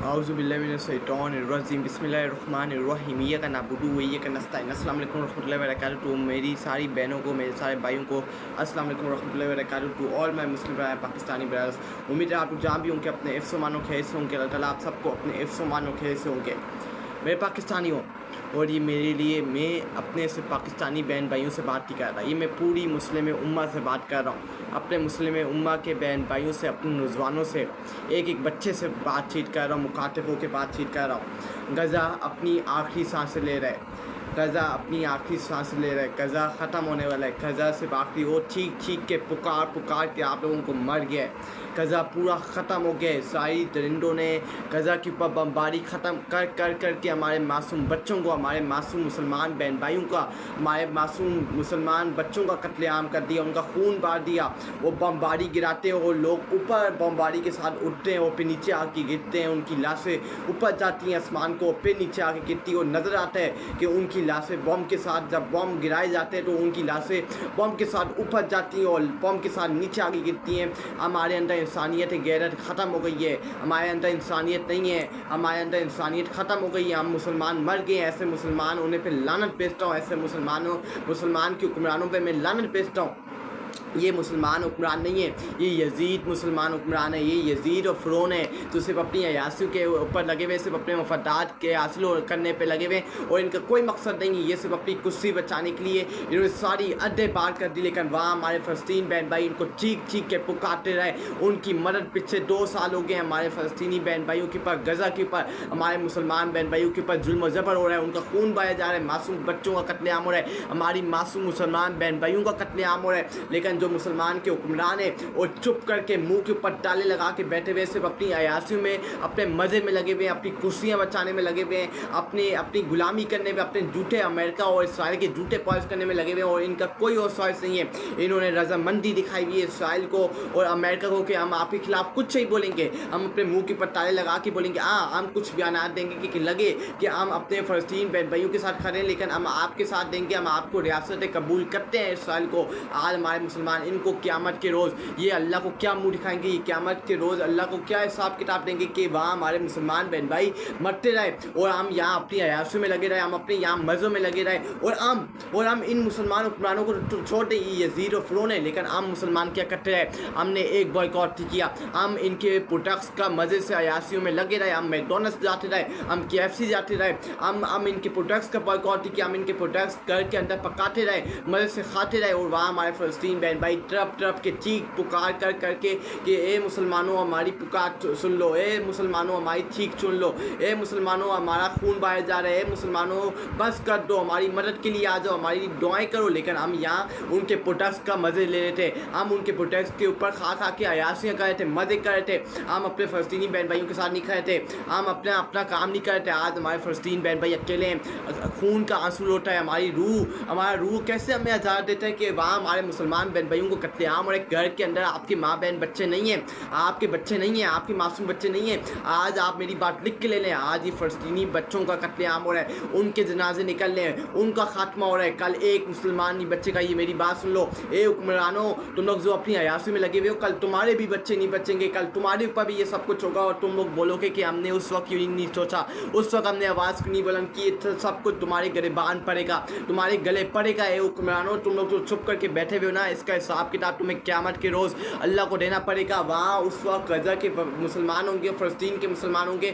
اعوذ باللہ من الشیطان الرجیم بسم اللہ الرحمن الرحیم ایاک نعبد و ایاک نستعین۔ السلام علیکم ورحمۃ اللہ وبرکاتہ۔ میری ساری بہنوں کو، میرے سارے بھائیوں کو السلام علیکم ورحمۃ اللہ وبرکاتہ۔ To all my Muslim Pakistani brothers, امید ہے آپ جہاں بھی ہوں کہ اپنے عفو و امان و خیر سے ہوں گے۔ اللہ تعالیٰ آپ سب کو اپنے عفو و امان و خیر سے ہوں گے۔ میرے پاکستانیوں، اور یہ میرے لیے، میں اپنے سے پاکستانی بہن بھائیوں سے بات نہیں کر رہا، یہ میں پوری مسلم امہ سے بات کر رہا ہوں، اپنے مسلم امہ کے بہن بھائیوں سے، اپنے نوجوانوں سے، ایک ایک بچے سے بات چیت کر رہا ہوں، مخاطب ہو کے بات چیت کر رہا ہوں۔ غزہ اپنی آخری سانسیں لے رہا ہے، غزہ اپنی آخری سانس لے رہا ہے، غزہ ختم ہونے والا ہے۔ غزہ سے آخری وہ چیخ چیخ کے پکار کے آپ لوگوں کو مر گیا ہے۔ غزہ پورا ختم ہو گیا ہے۔ اسرائیلی درندوں نے غزہ کے اوپر بمباری ختم کر کے ہمارے معصوم بچوں کو، ہمارے معصوم مسلمان بہن بھائیوں کا، ہمارے معصوم مسلمان بچوں کا قتل عام کر دیا، ان کا خون بہا دیا۔ وہ بمباری گراتے ہیں، وہ لوگ اوپر بمباری کے ساتھ اٹھتے ہیں، وہ پھر نیچے آ کے گرتے ہیں، ان کی لاشیں اوپر جاتی ہیں آسمان کو، پھر نیچے آ کے گرتی ہیں۔ اور نظر آتا ہے کہ ان کی لاشیں بم کے ساتھ، جب بم گرائے جاتے ہیں تو ان کی لاشیں بم کے ساتھ اوپر جاتی ہیں اور بم کے ساتھ نیچے آ کے گرتی ہیں۔ ہمارے اندر انسانیت غیرت ختم ہو گئی ہے، ہمارے اندر انسانیت نہیں ہے، ہمارے اندر انسانیت ختم ہو گئی ہے۔ ہم مسلمان مر گئے ہیں۔ ایسے مسلمان ہونے پہ لعنت بھیجتا ہوں، ایسے مسلمان کے حکمرانوں پہ میں لعنت بھیجتا ہوں۔ یہ مسلمان حکمران نہیں ہے، یہ یزید مسلمان حکمران ہے، یہ یزید اور فرعون ہے جو صرف اپنی عیاشیوں کے اوپر لگے ہوئے، صرف اپنے مفادات کے حاصل کرنے پہ لگے ہوئے، اور ان کا کوئی مقصد نہیں ہے۔ یہ صرف اپنی کرسی بچانے کے لیے انہوں نے ساری حدیں پار کر دی، لیکن وہاں ہمارے فلسطین بہن بھائی ان کو چیخ چیخ کے پکارتے رہے۔ ان کی مدد پچھلے 2 سال ہو گئے ہیں۔ ہمارے فلسطینی بہن بھائیوں کے اوپر، غزہ کے اوپر، ہمارے مسلمان بہن بھائیوں کے اوپر ظلم و جبر ہو رہا ہے، ان کا خون بہایا جا رہا ہے، معصوم بچوں کا قتل عام ہو رہا ہے، ہماری معصوم مسلمان بہن بھائیوں کا قتل عام ہو رہا ہے۔ لیکن جو مسلمان کے حکمران ہیں وہ چپ کر کے منہ کے اوپر تالے لگا کے بیٹھے ہوئے، صرف اپنی عیاشیوں میں، اپنے مزے میں لگے ہوئے ہیں، اپنی کرسیاں بچانے میں لگے ہوئے ہیں، اپنی غلامی کرنے میں، اپنے جھوٹے امریکہ اور اسرائیل کے جھوٹے پالش کرنے میں لگے ہوئے ہیں، اور ان کا کوئی اور سوائس نہیں ہے۔ انہوں نے رضامندی دکھائی ہوئی ہے اسرائیل کو اور امریکہ کو کہ ہم آپ کے خلاف کچھ نہیں بولیں گے، ہم اپنے منہ کے اوپر تالے لگا کے بولیں گے، ہم کچھ بیانات دیں گے کہ لگے کہ ہم اپنے فلسطین بہن بھائیوں کے ساتھ کھڑے ہیں، لیکن ہم آپ کے ساتھ دیں گے، ہم آپ کو ریاست قبول کرتے ہیں اسرائیل کو۔ آج ہمارے مسلمان ان کو قیامت کے روز یہ اللہ کو کیا منہ دکھائیں گے، یہ قیامت کے روز اللہ کو کیا حساب کتاب دیں گے کہ وہاں ہمارے مسلمان بہن بھائی مرتے رہے اور ہم یہاں اپنی عیاشیوں میں لگے رہے، ہم اپنے یہاں مزوں میں لگے رہے، اور ہم ان مسلمان حکمرانوں کو چھوڑ دیں، یہ یزید اور فرعون ہے۔ لیکن ہم مسلمان کیا کرتے رہے؟ ہم نے ایک بائیکاٹ کیا، ہم ان کے پروڈکٹس کا مزے سے عیاشیوں میں لگے رہے، ہم میکڈونلڈس جاتے رہے، ہم KFC جاتے رہے، ہم ان کے پروڈکٹس کا بائیکاٹ کیا، ہم ان کے پروڈکٹس گھر کے اندر پکاتے رہے، مزے سے کھاتے رہے، اور وہاں ہمارے فلسطین بہن بھائی تڑپ تڑپ کے چیخ پکار کر کے کہ اے مسلمانوں ہماری پکار سن لو، اے مسلمانوں ہماری چیخ سن لو، اے مسلمانوں ہمارا خون بہایا جا رہا ہے، اے مسلمانوں بس کر دو، ہماری مدد کے لیے آ جاؤ، ہماری دعائیں کرو۔ لیکن ہم یہاں ان کے پروڈکٹس کا مزے لے رہے تھے، ہم ان کے پروڈکٹس کے اوپر کھا کے عیاشیاں کر رہے تھے، مزے کر رہے تھے، ہم اپنے فلسطینی بہن بھائیوں کے ساتھ نہیں کھڑے تھے، ہم اپنا کام نہیں کر رہے تھے۔ آج ہمارے فلسطین بہن بھائی اکیلے ہیں، خون کا آنسو ہوتا ہے، ہمارا روح کیسے ہمیں اجازت دیتا ہے کہ وہاں ہمارے مسلمان بہن بھائیوں کو قتل عام اور ایک گھر کے اندر آپ کی ماں بہن بچے نہیں ہیں، آپ کے بچے نہیں ہیں، آپ کے معصوم بچے نہیں ہیں۔ آج آپ میری بات لکھ کے لے لیں، آج یہ فلسطینی بچوں کا قتل عام ہو رہا ہے، ان کے جنازے نکل رہے ہیں، ان کا خاتمہ ہو رہا ہے۔ کل ایک مسلمان نہیں بچے گا، یہ میری بات سن لو۔ اے حکمرانوں، تم لوگ جو اپنی عیاشی میں لگے ہوئے ہو، کل تمہارے بھی بچے نہیں بچیں گے، کل تمہارے اوپر بھی یہ سب کچھ ہوگا، اور تم لوگ بولو گے کہ ہم نے اس وقت کیوں نہیں سوچا، اس وقت ہم نے آواز کیوں نہیں بلند کی، سب کچھ تمہارے گریبان پڑے گا، تمہارے گلے پڑے گا۔ اے حکمرانوں، تم لوگ جو چھپ کر کے بیٹھے ہوئے ہو نا، اس کا حساب کتاب تمہیں قیامت کے روز اللہ کو دینا پڑے گا۔ وہاں اس وقت غزہ کے مسلمان ہوں گے، فلسطین کے مسلمان ہوں گے،